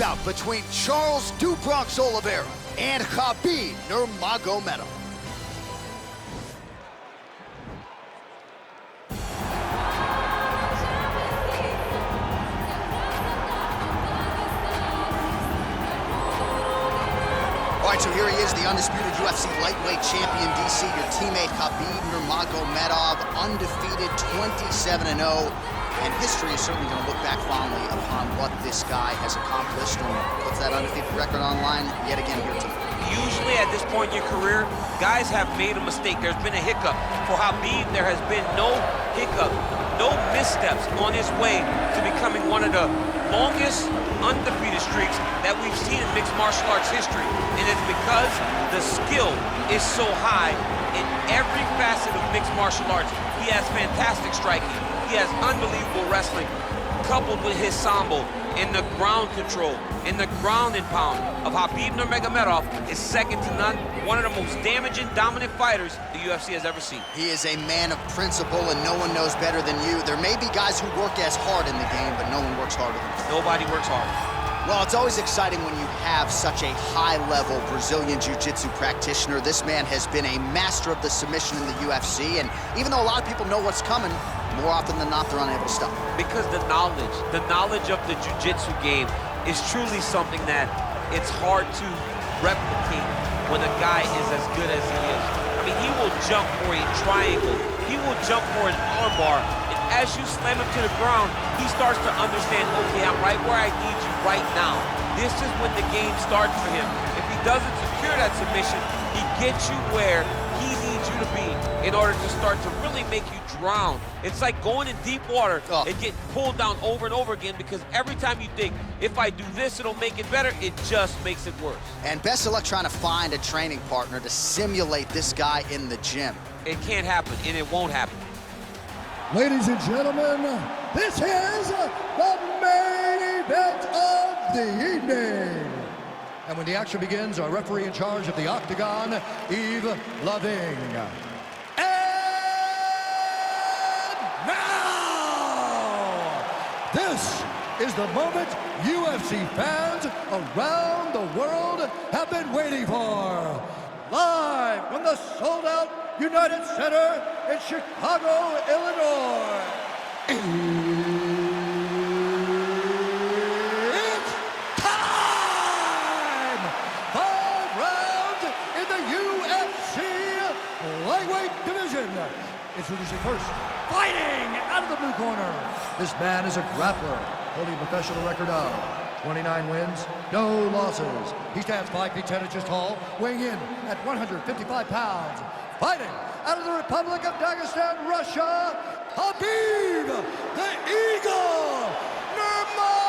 bout between Charles Dubronx Oliveira and Khabib Nurmagomedov. All right, so here he is, the undisputed UFC lightweight champion, DC, your teammate Khabib Nurmagomedov, undefeated 27-0. And history is certainly going to look back fondly upon what this guy has accomplished and puts that undefeated record on line yet again here tonight. Usually at this point in your career, guys have made a mistake. There's been a hiccup. For Khabib, there has been no hiccup, no missteps on his way to becoming one of the longest undefeated streaks that we've seen in mixed martial arts history. And it's because the skill is so high in every facet of mixed martial arts. He has fantastic striking. He has unbelievable wrestling, coupled with his sambo, and the ground control, and the ground and pound of Khabib Nurmagomedov is second to none. One of the most damaging, dominant fighters the UFC has ever seen. He is a man of principle, and no one knows better than you. There may be guys who work as hard in the game, but no one works harder than him. Nobody works harder. Well, it's always exciting when you have such a high-level Brazilian Jiu-Jitsu practitioner. This man has been a master of the submission in the UFC, and even though a lot of people know what's coming, more often than not, they're unable to stop. Because the knowledge of the Jiu-Jitsu game is truly something that it's hard to replicate when a guy is as good as he is. I mean, he will jump for a triangle. He will jump for an armbar. And as you slam him to the ground, he starts to understand, okay, I'm right where I need you right now. This is when the game starts for him. If he doesn't secure that submission, he gets you where he needs you to be in order to start to really make you drown. It's like going in deep water and getting pulled down over and over again, because every time you think, if I do this, it'll make it better, it just makes it worse. And best of luck trying to find a training partner to simulate this guy in the gym. It can't happen, and it won't happen. Ladies and gentlemen, this is the main event of the evening. And when the action begins, our referee in charge of the Octagon, Yves Loving. And now, this is the moment UFC fans around the world have been waiting for. Live from the sold-out United Center in Chicago, Illinois. It's time! 5 rounds in the UFC lightweight division. Introducing first, fighting out of the blue corner. This man is a grappler, holding a professional record of 29 wins, no losses. He stands 5 feet 10 inches tall, weighing in at 155 pounds. Fighting out of the Republic of Dagestan, Russia, Khabib the Eagle Nurmagomedov.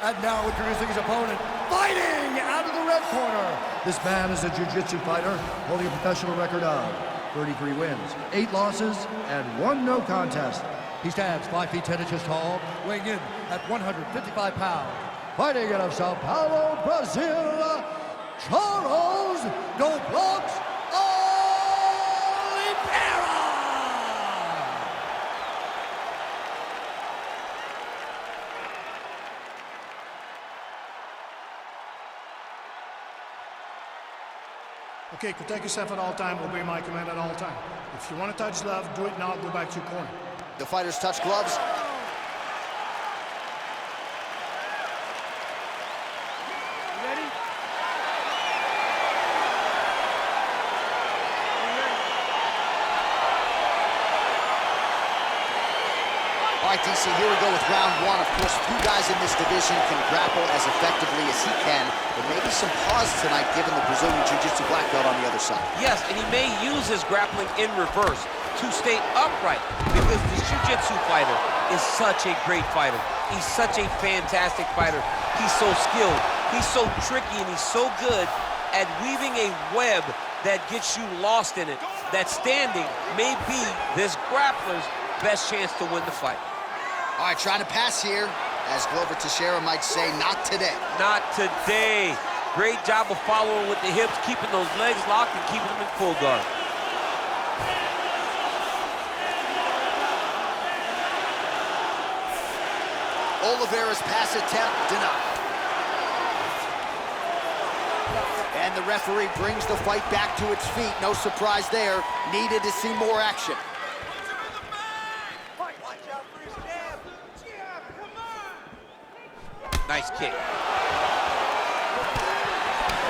And now introducing his opponent, fighting out of the red corner. This man is a jiu-jitsu fighter, holding a professional record of 33 wins, 8 losses, and 1 no contest. He stands 5 feet 10 inches tall, weighing in at 155 pounds. Fighting out of Sao Paulo, Brazil, Charles Dubronx Oliveira. Okay, protect yourself at all time, obey my command at all time. If you want to touch love, do it now, go back to your corner. The fighters touch gloves. Ready? All right, DC, here we go with round 1. Of course, few guys in this division can grapple as effectively as he can, but maybe some pause tonight given the Brazilian Jiu-Jitsu black belt on the other side. Yes, and he may use his grappling in reverse to stay upright, because this Jiu-Jitsu fighter is such a great fighter. He's such a fantastic fighter. He's so skilled, he's so tricky, and he's so good at weaving a web that gets you lost in it. That standing may be this grappler's best chance to win the fight. All right, trying to pass here, as Glover Teixeira might say, not today. Not today. Great job of following with the hips, keeping those legs locked and keeping them in full guard. Oliveira's pass attempt denied. And the referee brings the fight back to its feet. No surprise there. Needed to see more action. Nice kick.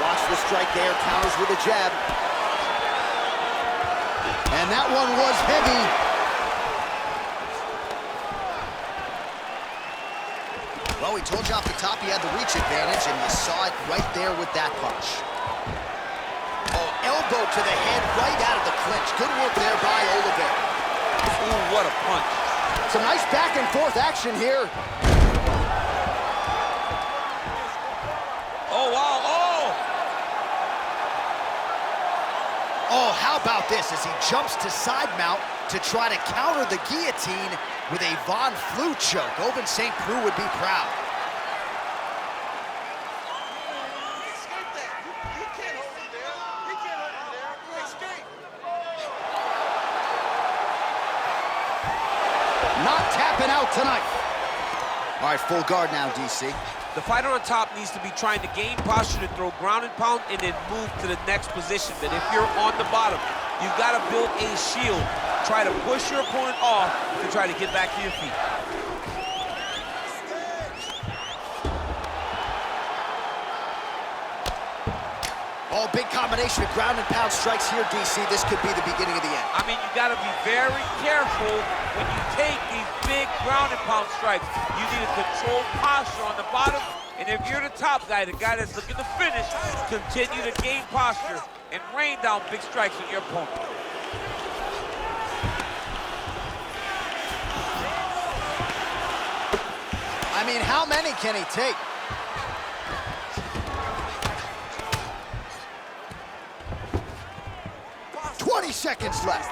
Watch the strike there, counters with a jab. And that one was heavy. Well, we told you off the top he had the reach advantage, and you saw it right there with that punch. Oh, elbow to the head right out of the clinch. Good work there by Oliveira. Ooh, what a punch. Some nice back and forth action here. Oh, wow, oh! Oh, how about this as he jumps to side mount to try to counter the guillotine with a Von Flue choke. Ovince St. Preux would be proud. Not tapping out tonight. All right, full guard now, DC. The fighter on top needs to be trying to gain posture to throw ground and pound and then move to the next position. But if you're on the bottom, you've got to build a shield. Try to push your opponent off to try to get back to your feet. Oh, big combination of ground and pound strikes here, DC. This could be the beginning of the end. I mean, you got to be very careful when you take these big ground and pound strikes. You need a controlled posture on the bottom, and if you're the top guy, the guy that's looking to finish, continue to gain posture and rain down big strikes on your opponent. I mean, how many can he take? Seconds left.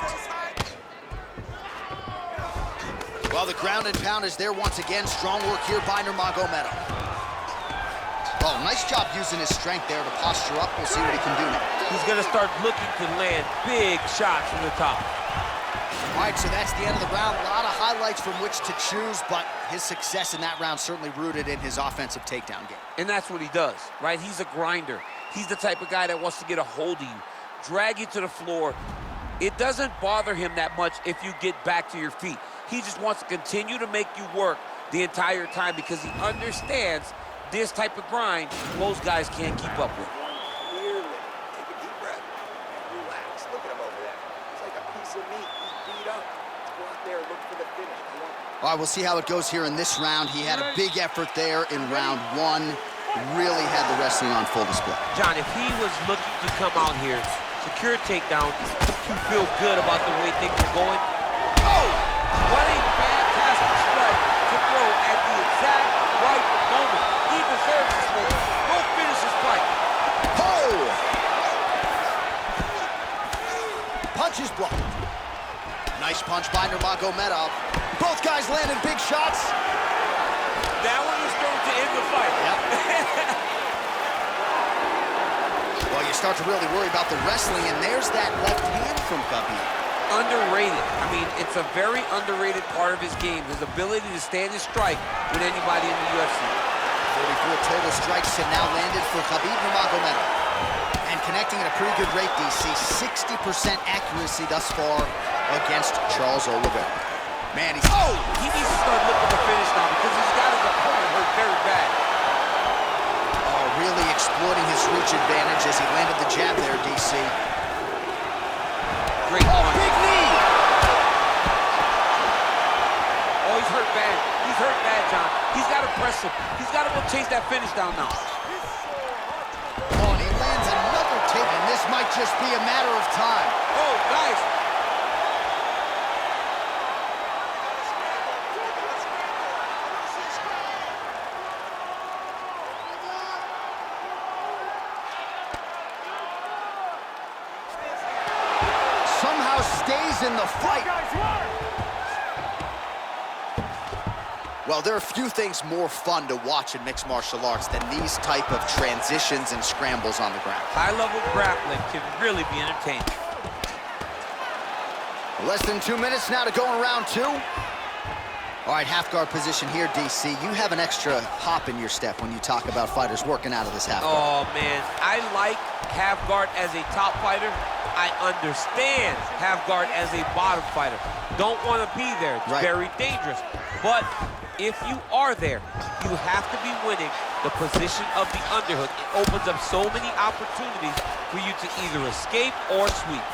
Well, the ground and pound is there once again. Strong work here by Nurmagomedov. Oh, nice job using his strength there to posture up. We'll see what he can do now. He's going to start looking to land big shots from the top. All right, so that's the end of the round. A lot of highlights from which to choose, but his success in that round certainly rooted in his offensive takedown game. And that's what he does, right? He's a grinder. He's the type of guy that wants to get a hold of you, drag you to the floor. It doesn't bother him that much if you get back to your feet. He just wants to continue to make you work the entire time because he understands this type of grind most guys can't keep up with. Clearly, take a deep breath and relax. Look at him over there. He's like a piece of meat. He's beat up. Let's go out there and look for the finish. All right, we'll see how it goes here in this round. He had a big effort there in round one. Really had the wrestling on full display. John, if he was looking to come out here, secure takedown, to feel good about the way things are going. Oh! What a fantastic strike to throw at the exact right moment. He deserves this moment. Go finish his fight. Oh! Punch is blocked. Nice punch by Nurmagomedov. Both guys landing big shots. That one was going to end the fight. Yep. Well, you start to really worry about the wrestling, and there's that left hand from Khabib. Underrated. I mean, it's a very underrated part of his game, his ability to stand and strike with anybody in the UFC. 44 total strikes have now landed for Khabib Nurmagomedov. And connecting at a pretty good rate, DC. 60% accuracy thus far against Charles Oliveira. Man, he's... Oh! He needs to start looking to finish now because he's got his opponent hurt very bad. Oh, really exploiting his reach advantage as he landed the jab there, DC. Great punch. Big knee! Oh, he's hurt bad. He's hurt bad, John. He's got to press him. He's got to go chase that finish down now. Oh, and he lands another take, and this might just be a matter of time. Oh, guys. Somehow stays in the fight. Well, there are few things more fun to watch in mixed martial arts than these type of transitions and scrambles on the ground. High-level grappling can really be entertaining. Less than 2 minutes now to go in round two. All right, half guard position here, DC. You have an extra hop in your step when you talk about fighters working out of this half guard. Oh, man, I like half guard as a top fighter. I understand half guard as a bottom fighter. Don't want to be there. It's very dangerous. But if you are there, you have to be winning the position of the underhook. It opens up so many opportunities for you to either escape or sweep.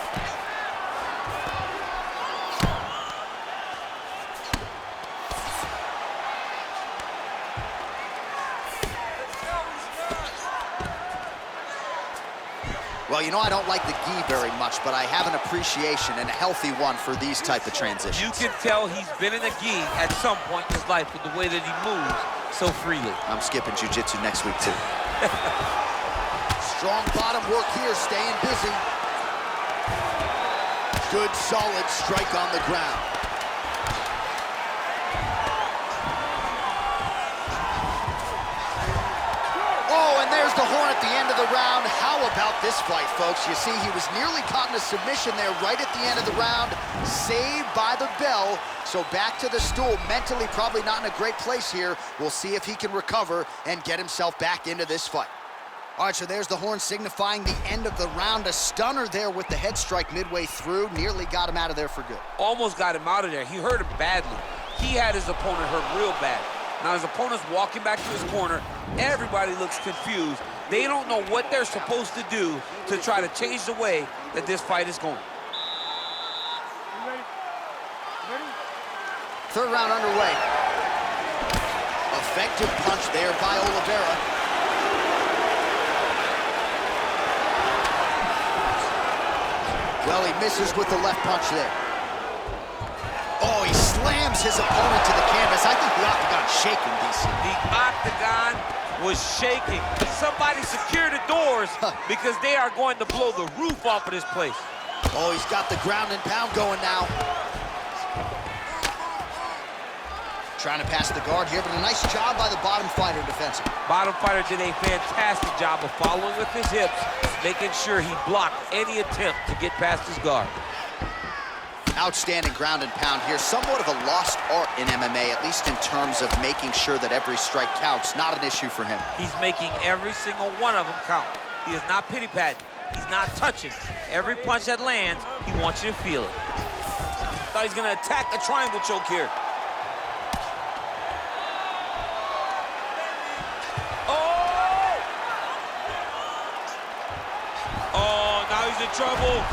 Well, you know, I don't like the gi very much, but I have an appreciation and a healthy one for these type of transitions. You can tell he's been in a gi at some point in his life with the way that he moves so freely. I'm skipping jiu-jitsu next week, too. Strong bottom work here, staying busy. Good, solid strike on the ground. Oh, and there's the horn at the end of the round. How about this fight, folks? You see, he was nearly caught in a submission there right at the end of the round. Saved by the bell. So back to the stool. Mentally, probably not in a great place here. We'll see if he can recover and get himself back into this fight. All right, so there's the horn signifying the end of the round. A stunner there with the head strike midway through. Nearly got him out of there for good. Almost got him out of there. He hurt him badly. He had his opponent hurt real bad. Now his opponent's walking back to his corner. Everybody looks confused. They don't know what they're supposed to do to try to change the way that this fight is going. Third round underway. Effective punch there by Olivera. Well, he misses with the left punch there. Oh, he slams his opponent to the canvas. I think the octagon's shaking, DC. The octagon was shaking. Somebody secure the doors because they are going to blow the roof off of this place. Oh, he's got the ground and pound going now. Trying to pass the guard here, but a nice job by the bottom fighter defensively. Bottom fighter did a fantastic job of following with his hips, making sure he blocked any attempt to get past his guard. Outstanding ground and pound here. Somewhat of a lost art in MMA, at least in terms of making sure that every strike counts. Not an issue for him. He's making every single one of them count. He is not pity-patting. He's not touching. Every punch that lands, he wants you to feel it. Thought he's gonna attack a triangle choke here. Oh! Oh, now he's in trouble.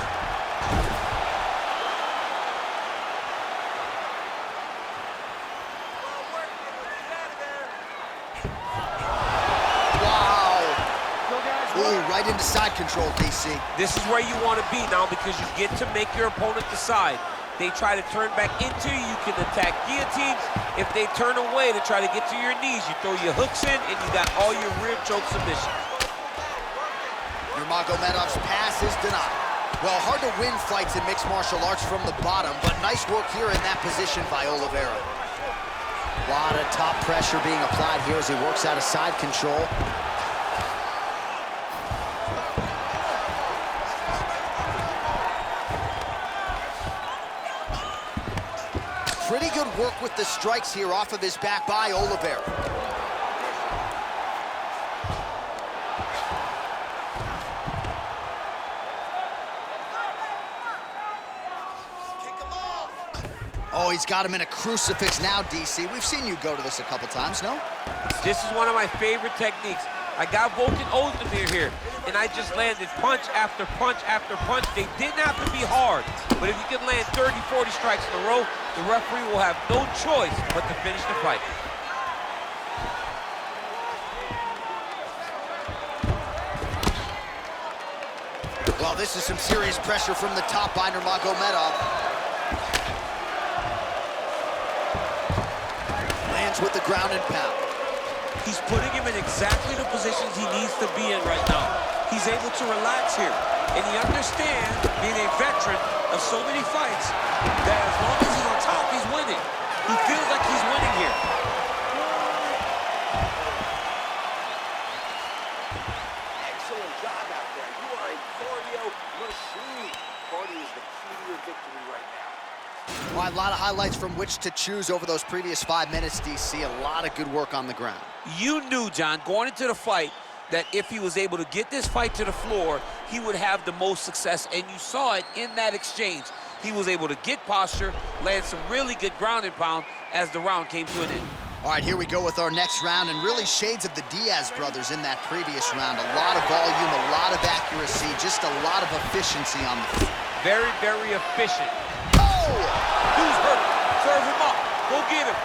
Right into side control, DC. This is where you want to be now because you get to make your opponent decide. They try to turn back into you, you can attack guillotines. If they turn away to try to get to your knees, you throw your hooks in and you got all your rear choke submissions. Nurmagomedov's pass is denied. Well, hard to win fights in mixed martial arts from the bottom, but nice work here in that position by Olivera. A lot of top pressure being applied here as he works out of side control. Pretty good work with the strikes here off of his back by Olivera. Oh, he's got him in a crucifix now, DC. We've seen you go to this a couple times, no? This is one of my favorite techniques. I got Volkan Ozdemir here, and I just landed punch after punch after punch. They didn't have to be hard, but if you can land 30, 40 strikes in a row, the referee will have no choice but to finish the fight. Well, this is some serious pressure from the top by Nurmagomedov. Lands with the ground and pound. He's putting him in exactly the positions he needs to be in right now. He's able to relax here, and he understands, being a veteran of so many fights, that as long as he's on top, he's winning. He feels like he's winning here. Excellent job out there. You are a cardio machine. Cardio is the key to your victory right now. Well, a lot of highlights from which to choose over those previous 5 minutes, DC. A lot of good work on the ground. You knew, John, going into the fight, that if he was able to get this fight to the floor, he would have the most success, and you saw it in that exchange. He was able to get posture, land some really good ground and pound as the round came to an end. All right, here we go with our next round, and really shades of the Diaz brothers in that previous round. A lot of volume, a lot of accuracy, just a lot of efficiency on the feet. Very, very efficient. Oh! Who's hurt? Serve him up. Go get him.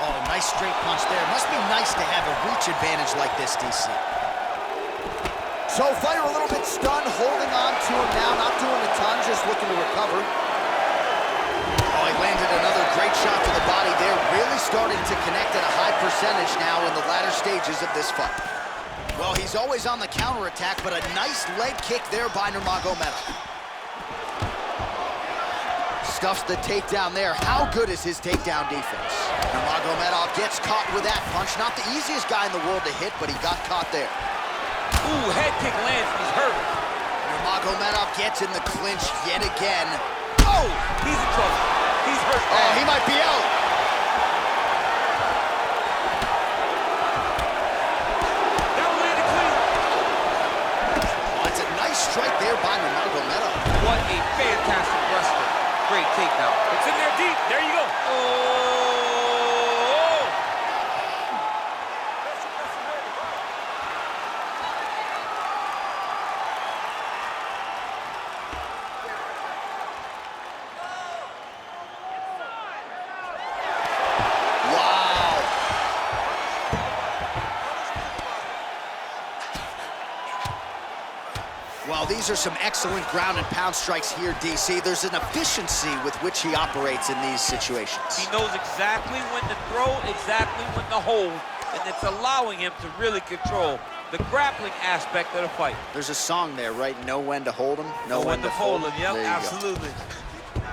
Oh, nice straight punch there. Must be nice to have a reach advantage like this, DC. So fighter a little bit stunned, holding on to him now, not doing a ton, just looking to recover. Oh, he landed another great shot to the body there, really starting to connect at a high percentage now in the latter stages of this fight. Well, he's always on the counterattack, but a nice leg kick there by Nurmagomedov. Stuffs the takedown there. How good is his takedown defense? Nurmagomedov gets caught with that punch. Not the easiest guy in the world to hit, but he got caught there. Ooh, head kick lands, he's hurt. Nurmagomedov gets in the clinch yet again. Oh, he's in trouble. He's hurt. Oh, he might be out. That landed clean. Oh, it's a nice strike there by Nurmagomedov. What a fantastic wrestler. Great takedown. It's in there deep. There you go. Oh! Well, these are some excellent ground and pound strikes here, DC. There's an efficiency with which he operates in these situations. He knows exactly when to throw, exactly when to hold, and it's allowing him to really control the grappling aspect of the fight. There's a song there, right? Know when to hold him, know when to fold him. Yep, there you absolutely. Go.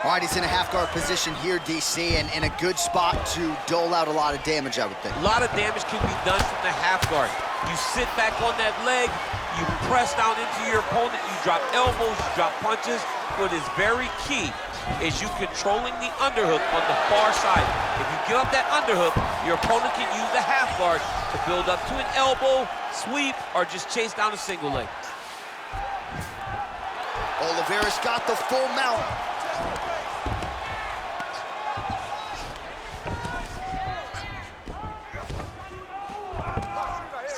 All right, he's in a half-guard position here, DC, and in a good spot to dole out a lot of damage, I would think. A lot of damage can be done from the half guard. You sit back on that leg, you press down into your opponent, you drop elbows, you drop punches. What is very key is you controlling the underhook on the far side. If you give up that underhook, your opponent can use the half guard to build up to an elbow, sweep, or just chase down a single leg. Oliveira's got the full mount.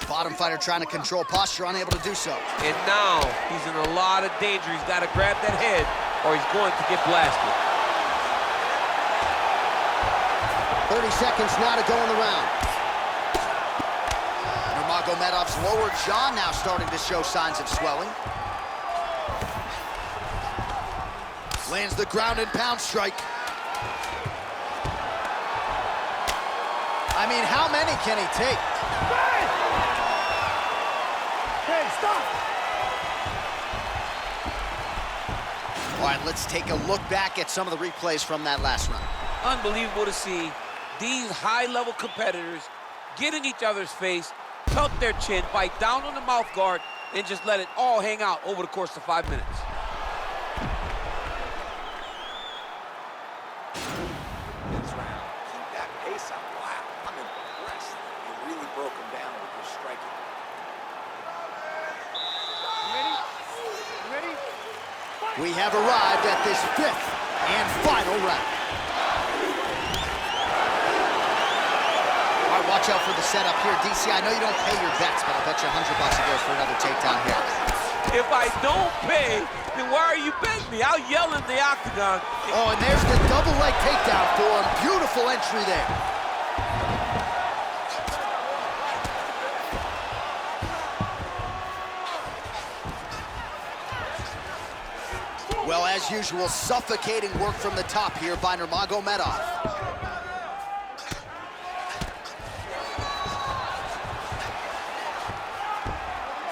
Bottom fighter trying to control posture, unable to do so. And now he's in a lot of danger. He's got to grab that head or he's going to get blasted. 30 seconds now to go in the round. Nurmagomedov's lower jaw now starting to show signs of swelling. Lands the ground and pound strike. I mean, how many can he take? Hey, stop! All right, let's take a look back at some of the replays from that last round. Unbelievable to see these high-level competitors get in each other's face, tuck their chin, bite down on the mouth guard, and just let it all hang out over the course of 5 minutes. This round, keep that pace up. Wow, I'm impressed. You really broke him down with your striking. We have arrived at this 5th and final round. All right, watch out for the setup here. DC, I know you don't pay your bets, but I'll bet you $100 he goes for another takedown here. If I don't pay, then why are you betting me? I'll yell in the octagon. Oh, and there's the double leg takedown for him. Beautiful entry there. Well, as usual, suffocating work from the top here by Nurmagomedov.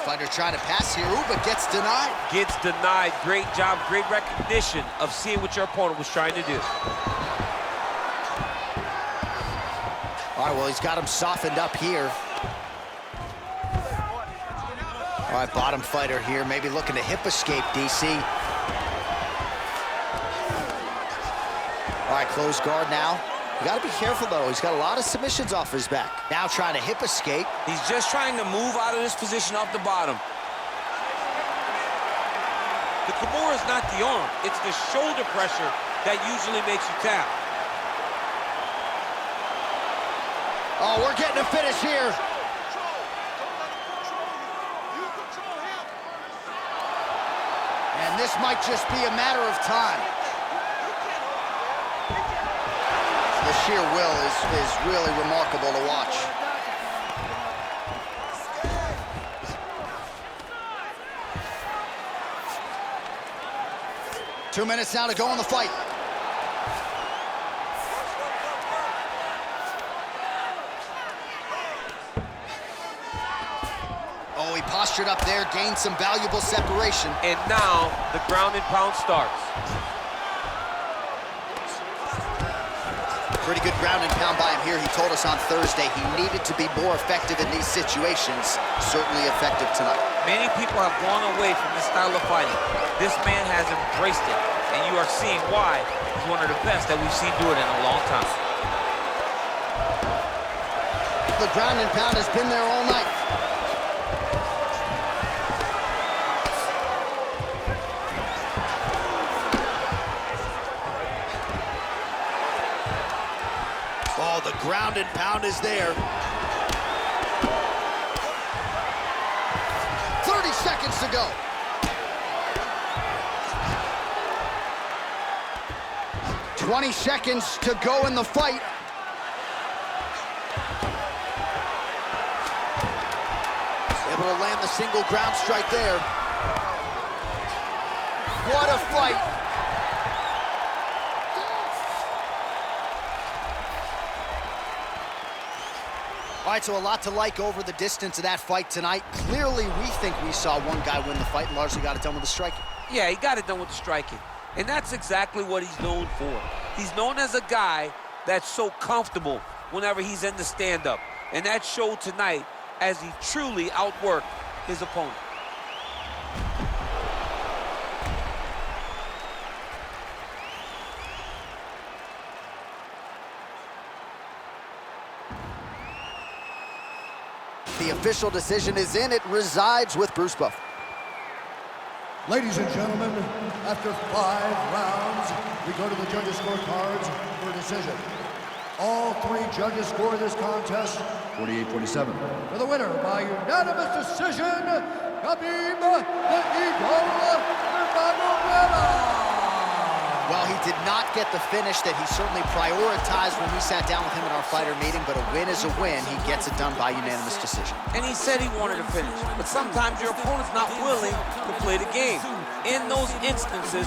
Fighter trying to pass here, but gets denied. Gets denied. Great job, great recognition of seeing what your opponent was trying to do. All right, well, he's got him softened up here. All right, bottom fighter here, maybe looking to hip escape, DC. All right, close guard now. You got to be careful, though. He's got a lot of submissions off his back. Now trying to hip escape. He's just trying to move out of this position off the bottom. The Kimura is not the arm. It's the shoulder pressure that usually makes you tap. Oh, we're getting a finish here. And this might just be a matter of time. The sheer will is really remarkable to watch. Two minutes now to go in the fight. Oh, he postured up there, gained some valuable separation. And now the ground and pound starts. Pretty good ground and pound by him here. He told us on Thursday he needed to be more effective in these situations. Certainly effective tonight. Many people have gone away from this style of fighting. This man has embraced it, and you are seeing why he's one of the best that we've seen do it in a long time. The ground and pound has been there all night. Oh, the ground and pound is there. 30 seconds to go. "20 seconds to go in the fight. Able to land the single ground strike there. What a fight. All right, so a lot to like over the distance of that fight tonight. Clearly, we think we saw one guy win the fight and largely got it done with the striking. Yeah, he got it done with the striking. And that's exactly what he's known for. He's known as a guy that's so comfortable whenever he's in the stand-up. And that showed tonight as he truly outworked his opponent. The official decision is in. It resides with Bruce Buffer. Ladies and gentlemen, after 5 rounds, we go to the judges' scorecards for a decision. All 3 judges score this contest 48-47. For the winner by unanimous decision, Khabib the Eagle Nurmagomedov. Well, he did not get the finish that he certainly prioritized when we sat down with him at our fighter meeting, but a win is a win. He gets it done by unanimous decision. And he said he wanted to finish. But sometimes your opponent's not willing to play the game. In those instances,